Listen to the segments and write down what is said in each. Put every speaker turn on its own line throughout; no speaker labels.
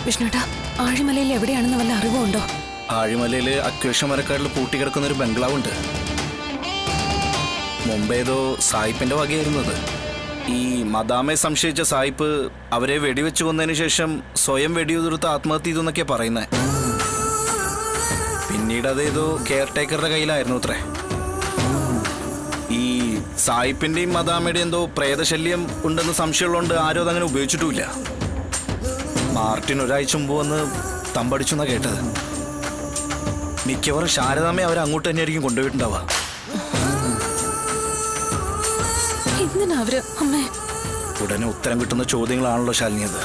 വിഷ്ണുട്ടാ, ആഴിമലയിൽ എവിടെയാണെന്ന് വല്ല അറിവുണ്ടോ?
ആഴിമലയില് അക്വേഷ്യ മരക്കാട്ടിൽ പൂട്ടിക്കിടക്കുന്ന ഒരു ബംഗ്ലാവ് ഉണ്ട്. മുമ്പേതോ സായിപ്പിന്റെ വകയായിരുന്നത്. ഈ മദാമെ സംശയിച്ച സായിപ്പ് അവരെ വെടിവെച്ചു കൊന്നതിന് ശേഷം സ്വയം വെടിയുതിർത്ത് ആത്മഹത്യ ചെയ്തെന്നൊക്കെയാ പറയുന്നത്. പിന്നീട് അതേതോ കെയർ ടേക്കറുടെ കയ്യിലായിരുന്നു അത്രേ. ഈ സായിപ്പിന്റെയും മദാമയുടെയും എന്തോ പ്രേതശല്യം ഉണ്ടെന്ന് സംശയമുള്ളതുകൊണ്ട് ആരും അതങ്ങനെ ഉപയോഗിച്ചിട്ടുമില്ല. മാർട്ടിൻ ഒരാഴ്ച മുമ്പ് വന്ന് തമ്പടിച്ചു എന്നാ കേട്ടത്. മിക്കവാറും ശാരദാമ്മയെ അവർ അങ്ങോട്ട് തന്നെയായിരിക്കും കൊണ്ടുപോയിട്ടുണ്ടാവുക.
എന്തിനാ അവര് അമ്മേ?
ഉടനെ ഉത്തരം കിട്ടുന്ന ചോദ്യങ്ങളാണല്ലോ ശാലിനി അത്.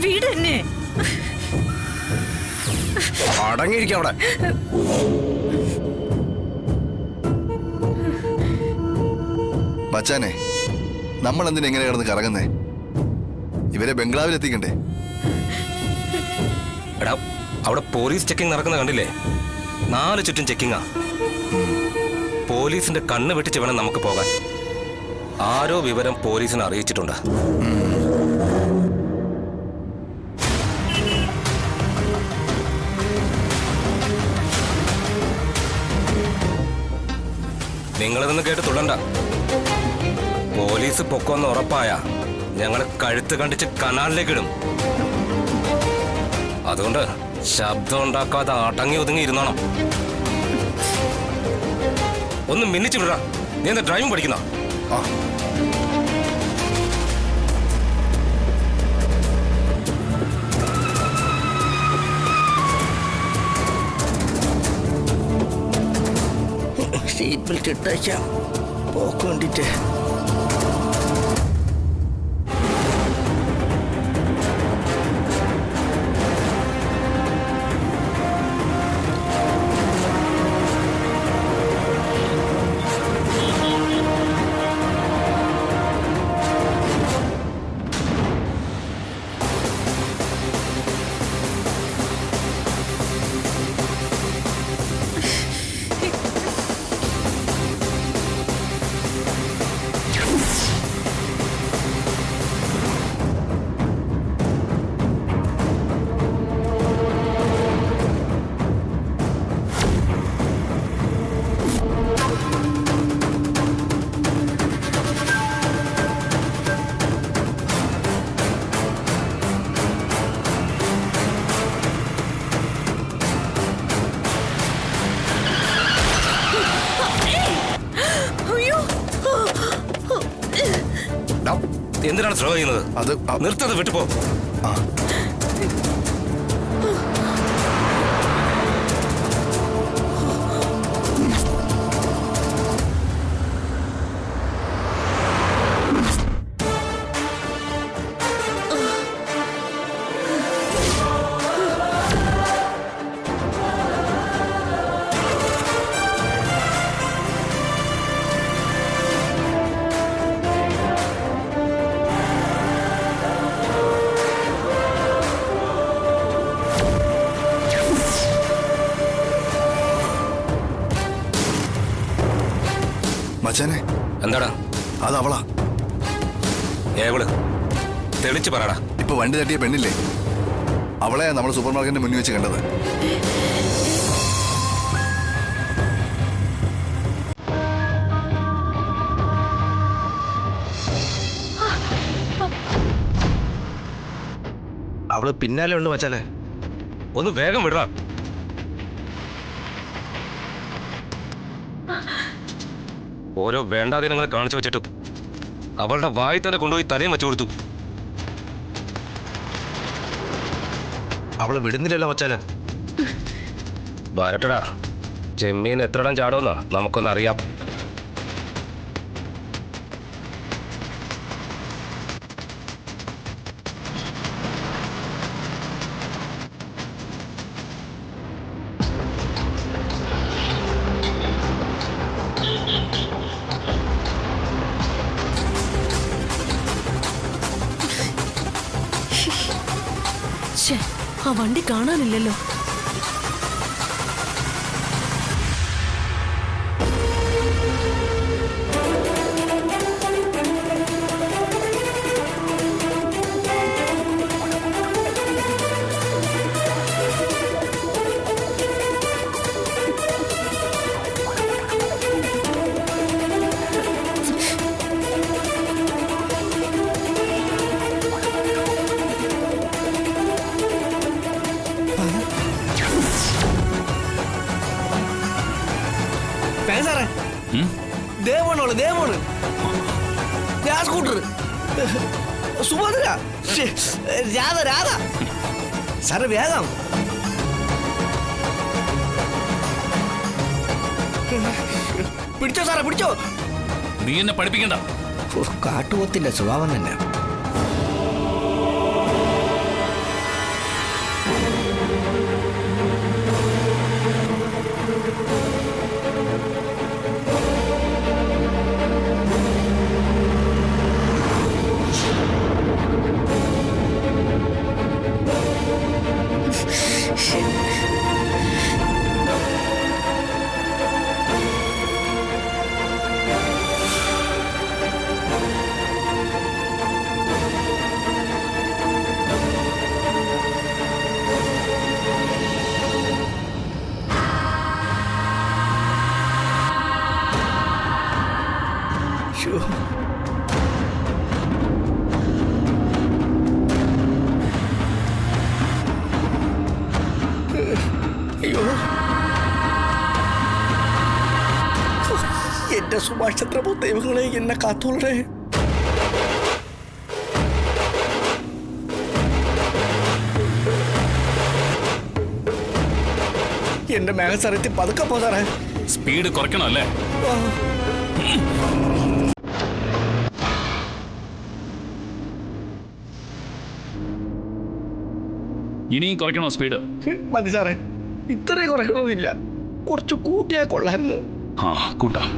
വീട് തന്നെ
അടങ്ങിയിരിക്കും അവിടെ.
മച്ചാനെ, നമ്മൾ എന്തിനാ എങ്ങനെ കിടന്ന് കറങ്ങുന്നേ? ഇവരെ ബംഗ്ലാവിൽ എത്തിക്കണ്ടേ?
എടാ, അവിടെ പോലീസ് ചെക്കിംഗ് നടക്കുന്ന കണ്ടില്ലേ? 4 ചുറ്റും ചെക്കിങ്ങാ. പോലീസിന്റെ കണ്ണ് വെട്ടിച്ച് വേണം നമുക്ക് പോകാൻ. ആരോ വിവരം പോലീസിനെ അറിയിച്ചിട്ടുണ്ട്. നിങ്ങളിതൊന്നും കേട്ട് തുള്ളണ്ട. പോലീസ് പൊക്കൊന്ന് ഉറപ്പായ ഞങ്ങൾ കഴുത്ത് കണ്ടിച്ച് കനാലിലേക്കിടും. അതുകൊണ്ട് ശബ്ദം ഉണ്ടാക്കാതെ അടങ്ങി ഒതുങ്ങി ഇരുന്നോണം. ഒന്ന് മിന്നിച്ചു വിടാ. നീ എന്താ ഡ്രൈവിംഗ് പഠിക്കുന്ന?
സീറ്റ് ബെൽറ്റ് ഇട്ടേച്ചാ പോക്ക് വേണ്ടിട്ട്.
എന്തിനാണ് സ്ലോ ചെയ്യുന്നത്?
അത്
നിർത്തത്, വിട്ടുപോ.
മച്ചാനെ,
എന്താടാ?
അത് അവളാ.
ഏവള് തെളിച്ച് പറടാ.
ഇപ്പൊ വണ്ടി തട്ടിയ പെണ്ണില്ലേ, അവളെ നമ്മൾ സൂപ്പർ മാർക്കറ്റിന്റെ മുന്നിൽ വെച്ച് കണ്ടത്.
അവള് പിന്നാലെ ഉണ്ട് മച്ചാനെ. ഒന്ന് വേഗം വിടറാ. ഓരോ വേണ്ടാദിനങ്ങളെ കാണിച്ചു വെച്ചിട്ടും അവളുടെ വായി തന്നെ കൊണ്ടുപോയി തലയും വെച്ചു കൊടുത്തു. അവള് വിടുന്നില്ലല്ലോ മച്ചാന്. വരട്ടടാ, ചെമ്മീൻ എത്രടം ചാടുമെന്നാ നമുക്കൊന്നറിയാം.
ആ വണ്ടി കാണാനില്ലല്ലോ.
സാറേ ദേവണോള് ദേവോണ് ഞാൻ സ്കൂട്ടർ സുഭദ്ര രാധ രാധ സാറേ വേഗം പിടിച്ചോ സാറേ പിടിച്ചോ.
നീ എന്നെ പഠിപ്പിക്കണ്ട.
കാട്ടുപോത്തിന്റെ സ്വഭാവം തന്നെ. അയ്യോ എന്റെ സുഭാഷ് ചന്ദ്രബോസ് ദൈവങ്ങളെ എന്നെ കാത്തോളേ. എന്റെ മേഘസരത്തിൽ പതുക്കെ പോ സാറേ.
സ്പീഡ് കുറയ്ക്കണം അല്ലേ? ഇനിയും കുറയ്ക്കണോ സ്പീഡ്?
മതി സാറേ, ഇത്രയും കുറയ്ക്കണമെന്നില്ല, കുറച്ച് കൂട്ടിയാൽ കൊള്ളായിരുന്നു.
ആ കൂട്ടാം.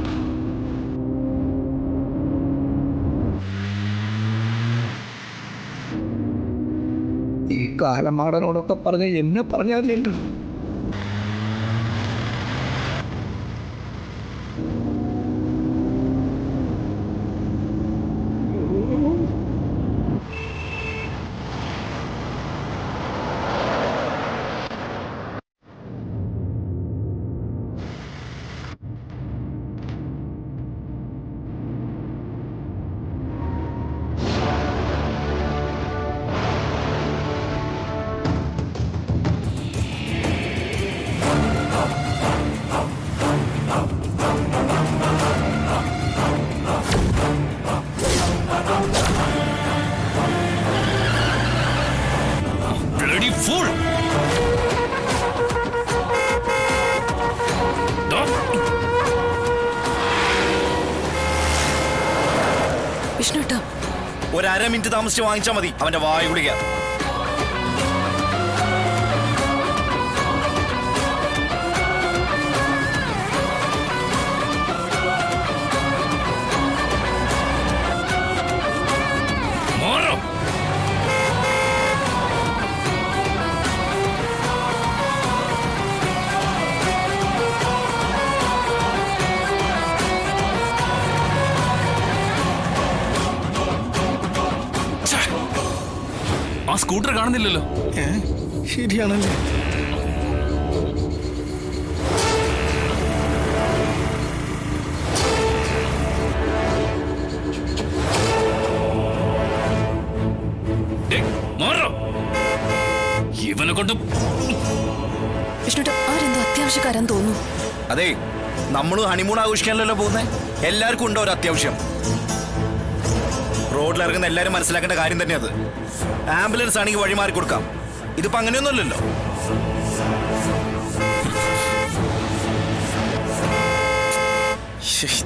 ഈ കാലമാടനോടൊക്കെ പറഞ്ഞ് എന്നെ പറഞ്ഞാലുണ്ട്.
Bloody fool!
വിഷ്ണുട്ടാ,
ഒരു 1/2 മിനിറ്റ് താമസിച്ച് വാങ്ങിച്ചാൽ മതി അവന്റെ വായു കുടിക്ക.
ആ സ്കൂട്ടർ കാണുന്നില്ലല്ലോ.
ശരിയാണല്ലേ?
ഇവനെ കൊണ്ട്
വിഷ്ണുട്ടാ, അവരെന്തോ അത്യാവശ്യക്കാരെന്ന് തോന്നുന്നു.
അതെ, നമ്മൾ ഹണിമൂൺ ആഘോഷിക്കാനല്ലോ പോകുന്നേ. എല്ലാവർക്കും ഉണ്ടോ ഒരു അത്യാവശ്യം? റോഡിലിറങ്ങുന്ന എല്ലാവരും മനസ്സിലാക്കേണ്ട കാര്യം തന്നെ അത്. ആംബുലൻസ് ആണെങ്കിൽ വഴി മാറി കൊടുക്കാം. ഇതിപ്പോ അങ്ങനെയൊന്നുമല്ലല്ലോ.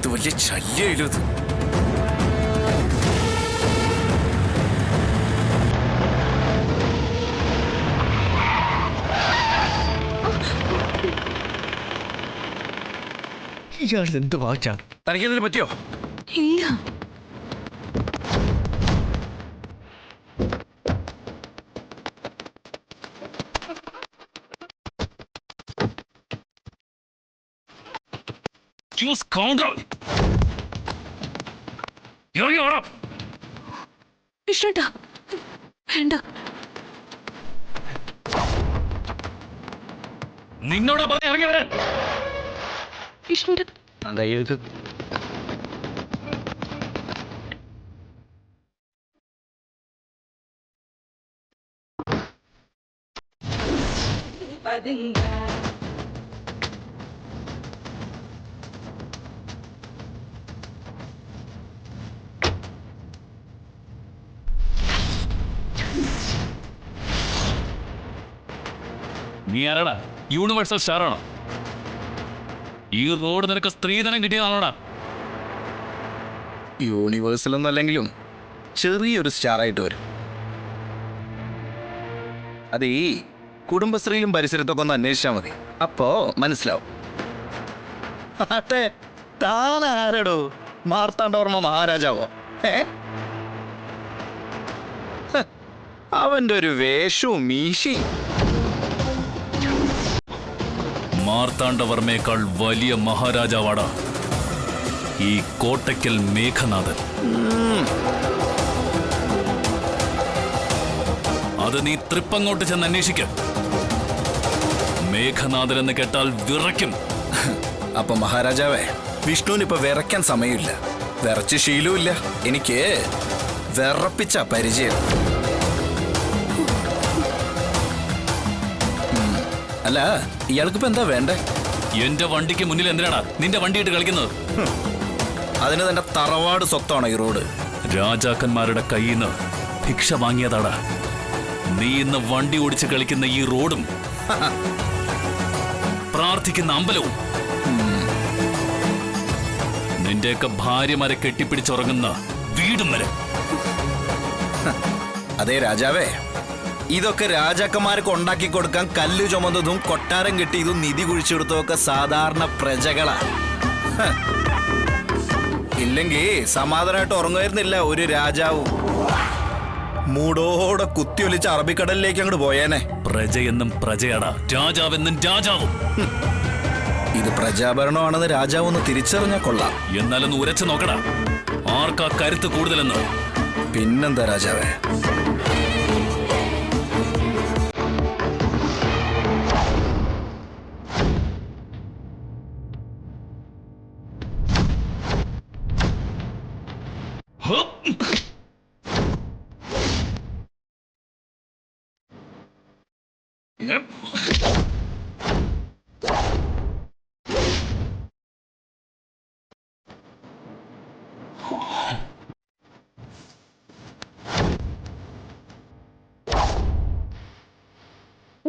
ഇത് വലിയ ശല്യമായാലും ഇത്.
ഇയാൾ എന്ത് വാച്ചാ?
തനിക്കെന്തിനു പറ്റിയോ?
ഇല്ല.
You scoundrel! ഇറങ്ങി വാടാ.
വിഷ്ണുട്ടാ വേണ്ട.
നിന്നോടാ പറഞ്ഞ ഇറങ്ങി വരാൻ.
വിഷ്ണുട്ട
അതായത്
നീ ആരാടാ? യൂണിവേഴ്സൽ സ്റ്റാർ ആണോ? ഈ റോഡ് നിനക്ക് സ്ത്രീധനം കിട്ടിയതാണോടാ?
യൂണിവേഴ്സൽ ഒന്നല്ലെങ്കിലും ചെറിയൊരു സ്റ്റാറായിട്ട് വരും. അത് ഈ കുടുംബശ്രീയിലും പരിസരത്തൊക്കെ ഒന്ന് അന്വേഷിച്ചാൽ മതി, അപ്പോ മനസ്സിലാവും. അതെ, താൻ ആരടോ? മാർത്താണ്ഡവർമ്മ മഹാരാജാവോ? അവന്റെ ഒരു വേഷവും മീശയും.
മാർത്താണ്ഡവർമ്മയേക്കാൾ വലിയ മഹാരാജാവാടാ ഈ കോട്ടയ്ക്കൽ മേഘനാഥൻ. അത് നീ തൃപ്പങ്ങോട്ട് ചെന്ന് അന്വേഷിക്ക. മേഘനാഥൻ എന്ന് കേട്ടാൽ വിറയ്ക്കും.
അപ്പൊ മഹാരാജാവേ, വിഷ്ണുവിനിപ്പോ വിറയ്ക്കാൻ സമയമില്ല, വിറച്ച് ശീലവുമില്ല. എനിക്ക് വിറപ്പിച്ച പരിചയം. അല്ല, ഇയാൾക്കിപ്പോ എന്താ വേണ്ടേ?
എന്റെ വണ്ടിക്ക് മുന്നിൽ എന്തിനാടാ നിന്റെ വണ്ടിയിട്ട് കളിക്കുന്നത്?
അതിന് തന്റെ തറവാട് സ്വത്താണ് ഈ റോഡ്.
രാജാക്കന്മാരുടെ കയ്യിൽ നിന്ന് ഭിക്ഷ വാങ്ങിയതാടാ നീ ഇന്ന് വണ്ടി ഓടിച്ച് കളിക്കുന്ന ഈ റോഡും പ്രാർത്ഥിക്കുന്ന അമ്പലവും. നിന്റെയൊക്കെ ഭാര്യമാരെ കെട്ടിപ്പിടിച്ചുറങ്ങുന്ന വീടും വരെ.
അതെ രാജാവേ, ഇതൊക്കെ രാജാക്കന്മാർക്ക് ഉണ്ടാക്കി കൊടുക്കാൻ കല്ല് ചുമന്നതും കൊട്ടാരം കെട്ടിയതും നിധി കുഴിച്ചെടുത്തതൊക്കെ സാധാരണ പ്രജകളാ. ഇല്ലെങ്കിൽ സമാധാനമായിട്ട് ഉറങ്ങുമായിരുന്നില്ല ഒരു രാജാവും. മൂടോടെ കുത്തിയൊലിച്ച് അറബിക്കടലിലേക്ക് അങ്ങോട്ട് പോയേനെ.
പ്രജയെന്നും പ്രജയാടാ, രാജാവെന്നും രാജാവും.
ഇത് പ്രജാഭരണമാണെന്ന് രാജാവ് ഒന്ന് തിരിച്ചറിഞ്ഞാൽ കൊള്ളാം.
എന്നാലൊന്ന് ഉരച്ചു നോക്കടാ, ആർക്കാ കരുത്ത് കൂടുതലെന്ന്.
പിന്നെന്താ രാജാവേ?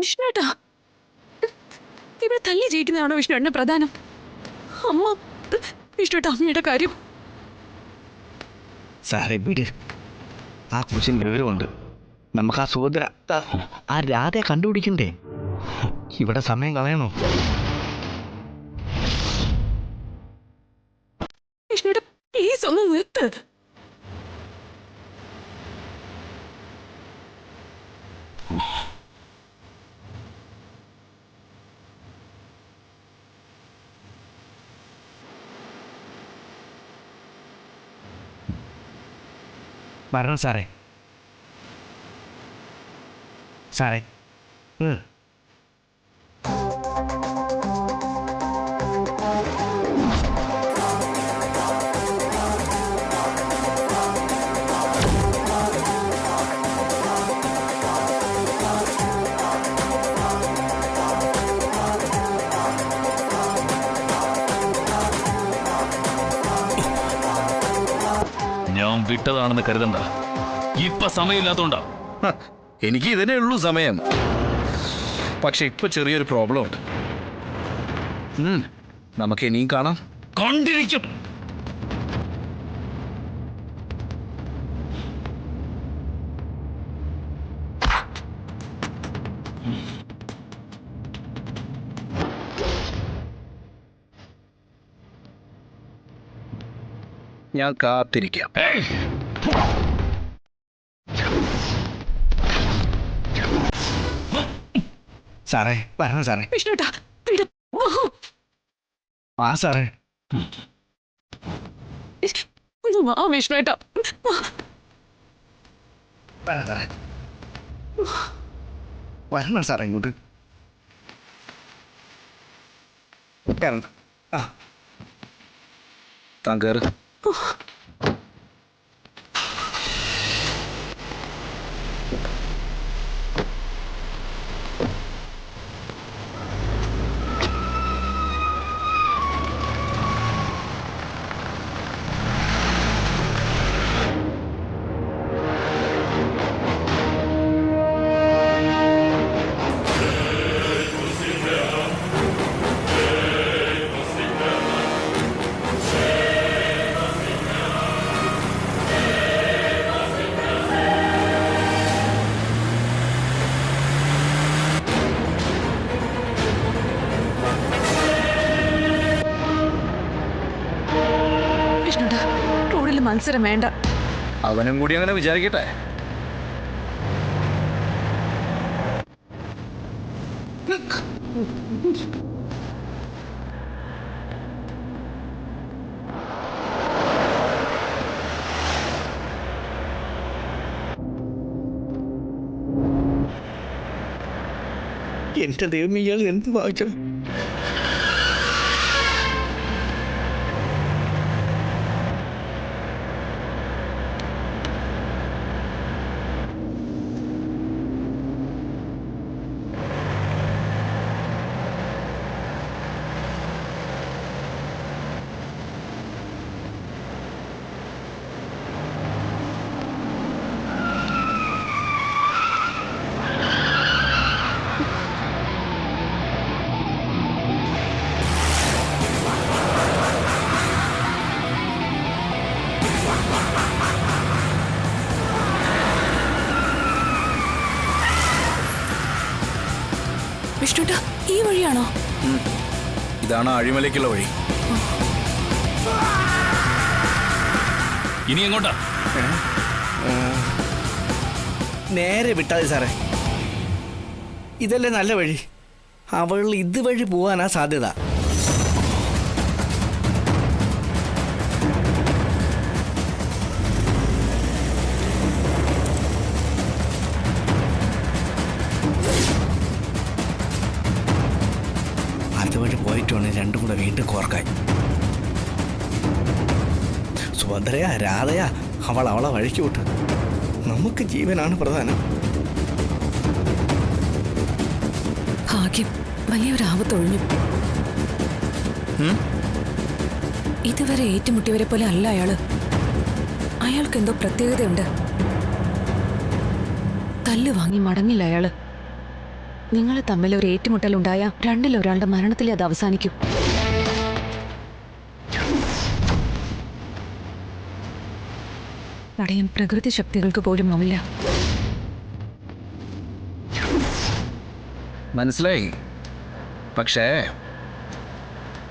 വിഷ്ണുട്ടാ, ഇവിടെ തല്ലി ജയിക്കുന്നതാണോ വിഷ്ണുവിന്റെ പ്രധാനം? അമ്മ വിഷ്ണുട്ട, അമ്മയുടെ കാര്യം.
സാറേ വീട് ആ കുറിച്ചിന് വിവരമുണ്ട്. നമുക്ക് ആ സുഭദ്ര ആ രാധയെ കണ്ടുപിടിക്കണ്ടേ? ഇവിടെ സമയം കളയണോ?
വിഷ്ണുട്ട പ്ലീസ് ഒന്ന് നിർത്ത്.
വരണം സാറേ. സാറേ
ഞാൻ വിട്ടതാണെന്ന് കരുതണ്ട. ഇപ്പൊ സമയമില്ലാത്തോണ്ടാ.
എനിക്ക് ഇതിനേ ഉള്ളൂ സമയം. പക്ഷെ ഇപ്പൊ ചെറിയൊരു പ്രോബ്ലം ഉണ്ട്. നമുക്ക് ഇനിയും കാണാം.
കണ്ടിരിക്കും.
ഞാൻ കാത്തിരിക്കാം.
സാറേ വരണം സാറേ.
വിഷ്ണുട്ടാ, വിട്.
ആ സാറേ
ഒന്ന് വാ വിഷ്ണുവേട്ടാ.
വരണം സാറേ ഇങ്ങോട്ട്. കയറണ്ട. ആ
താൻ കയറ്.
വിഷ്ണുവേട്ടാ, റോഡിൽ മത്സരം വേണ്ട.
അവനും കൂടി അങ്ങനെ വിചാരിക്കട്ടെ.
എന്റെ ദൈവം, ഇയാൾ എന്ത് വായിച്ചു?
വിഷ്ണുവേട്ടാ, ഈ വഴിയാണോ?
ഇതാണ് അഴിമലയ്ക്കുള്ള വഴി.
ഇനി എങ്ങോട്ടാ?
നേരെ വിട്ടാതി സാറേ. ഇതല്ലേ നല്ല വഴി. അവൾ ഇതുവഴി പോകാനാ സാധ്യത. അതുവഴി പോയിട്ട് വേണം രണ്ടും കൂടെ വീണ്ടും കോർക്കാൻ. സുഭദ്രയാ രാധയാ അവളെ വഴിക്ക് വിട്ട്. നമുക്ക് ജീവനാണ് പ്രധാനം.
ഭാഗ്യം, വലിയൊരാപത്തൊഴിഞ്ഞു. ഇതുവരെ ഏറ്റുമുട്ടിയവരെ പോലെ അല്ല അയാള്. അയാൾക്ക് എന്തോ പ്രത്യേകതയുണ്ട്. കല്ല് വാങ്ങി മടങ്ങില്ല അയാള്. നിങ്ങൾ തമ്മിൽ ഒരു ഏറ്റുമുട്ടലുണ്ടായ രണ്ടിലൊരാളുടെ മരണത്തിൽ അത് അവസാനിക്കും. തടയാൻ പ്രകൃതി ശക്തികൾക്ക് പോലും ആവില്ല.
മനസ്സിലായി. പക്ഷേ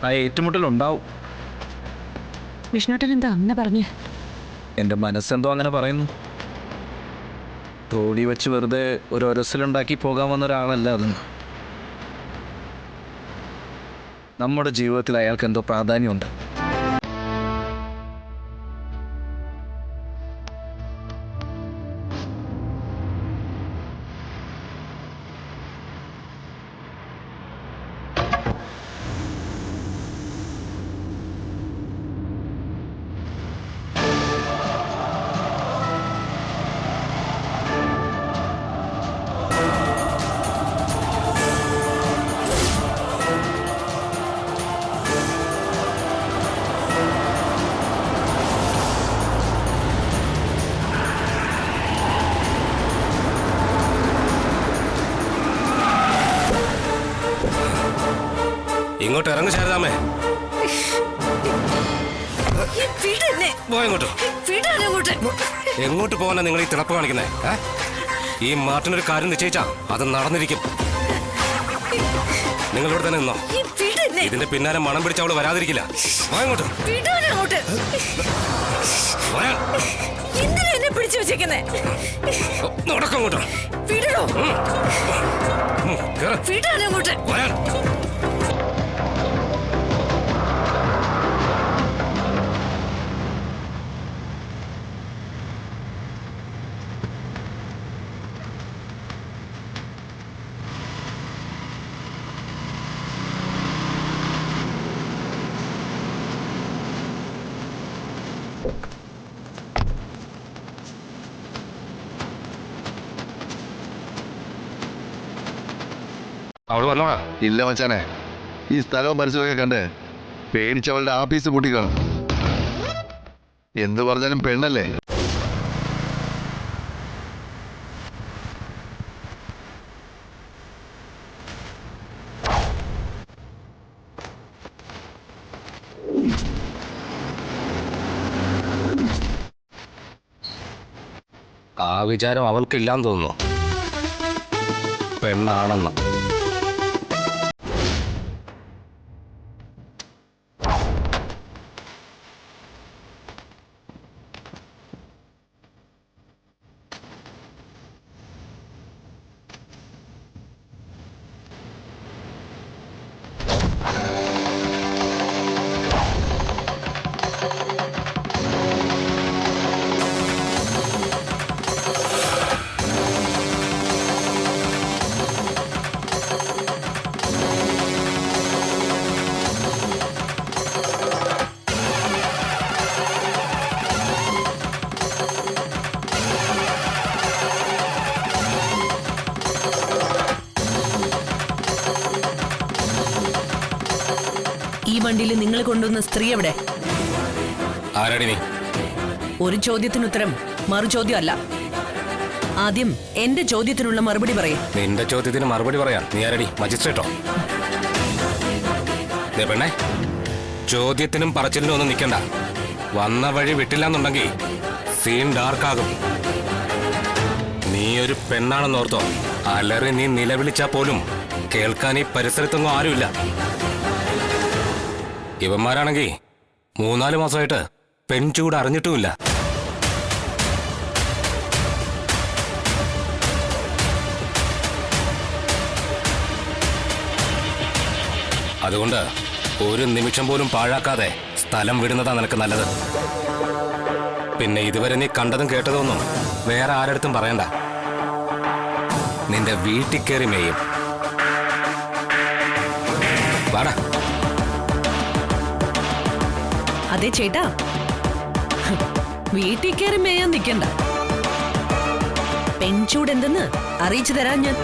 ആ ഏറ്റുമുട്ടലുണ്ടാവും.
വിഷ്ണുട്ടൻ എന്താ അങ്ങനെ പറഞ്ഞേ?
എൻ്റെ മനസ്സെന്തോ അങ്ങനെ പറയുന്നു. തോടി വെച്ച് വെറുതെ ഒരു ഒരസലുണ്ടാക്കി പോകാൻ വന്ന ഒരാളല്ല അതെന്ന്. നമ്മുടെ ജീവിതത്തിൽ അയാൾക്ക് എന്തോ പ്രാധാന്യമുണ്ട്.
ഇങ്ങോട്ട് ഇറങ്ങു ശാരദാമേ. എങ്ങോട്ട് പോകാനാ നിങ്ങൾ ഈ തിളപ്പ് കാണിക്കുന്നേ? ഈ മാർട്ടിനൊരു കാര്യം നിശ്ചയിച്ചാ അത് നടന്നിരിക്കും. നിങ്ങളിവിടെ തന്നെ നിന്നോ. ഇതിന്റെ പിന്നാലെ മണം പിടിച്ച അവള് വരാതിരിക്കില്ല. അങ്ങോട്ട്
പിടിച്ചു വെച്ചേക്കുന്നേ.
നടക്കങ്ങോട്ടോ. അവള് വന്നോളാ.
ഇല്ല മച്ചാനെ, ഈ സ്ഥലവും പരിസരമൊക്കെ കണ്ട് പേടിച്ചവളുടെ ആഫീസ് പൂട്ടിക്കാണും. എന്ത് പറഞ്ഞാലും പെണ്ണല്ലേ.
ആ വിചാരം അവൾക്കില്ലാന്ന് തോന്നുന്നു, പെണ്ണാണെന്ന്.
ഈ വണ്ടിയിൽ നിങ്ങൾ കൊണ്ടുവന്ന സ്ത്രീ എവിടെ?
ആരാടി നീ?
ഒരു ചോദ്യത്തിന് ഉത്തരം മറു ചോദ്യം അല്ല. ആദ്യം എന്റെ ചോദ്യത്തിനുള്ള മറുപടി പറയും.
നിന്റെ ചോദ്യത്തിന് മറുപടി പറയാം. നീ ആരടി? മജിസ്ട്രേറ്റോ? ദേ പെണ്ണേ, ചോദ്യത്തിനും പറച്ചിലിനും ഒന്നും നിൽക്കണ്ട. വന്ന വഴി വിട്ടില്ലെന്നുണ്ടെങ്കിൽ സീൻ ഡാർക്കാകും. നീ ഒരു പെണ്ണാണെന്നോർത്തോ, അലറി നീ നിലവിളിച്ചാ പോലും കേൾക്കാൻ ഈ പരിസരത്തൊന്നും ആരുമില്ല. ഇവന്മാരാണെങ്കിൽ 3-4 മാസമായിട്ട് പെൺചൂട് അറിഞ്ഞിട്ടുമില്ല. അതുകൊണ്ട് ഒരു നിമിഷം പോലും പാഴാക്കാതെ സ്ഥലം വിടുന്നതാ നിനക്ക് നല്ലത്. പിന്നെ ഇതുവരെ നീ കണ്ടതും കേട്ടതൊന്നും വേറെ ആരടുത്തും പറയണ്ട. നിന്റെ വീട്ടിൽ കയറി മേയും. വാടാ.
അതെ ചേട്ടാ, വീട്ടിൽ കയറി മേയാൻ നിൽക്കണ്ട. പെൺചൂട് എന്തെന്ന് അറിയിച്ചു തരാൻ ഞാൻ.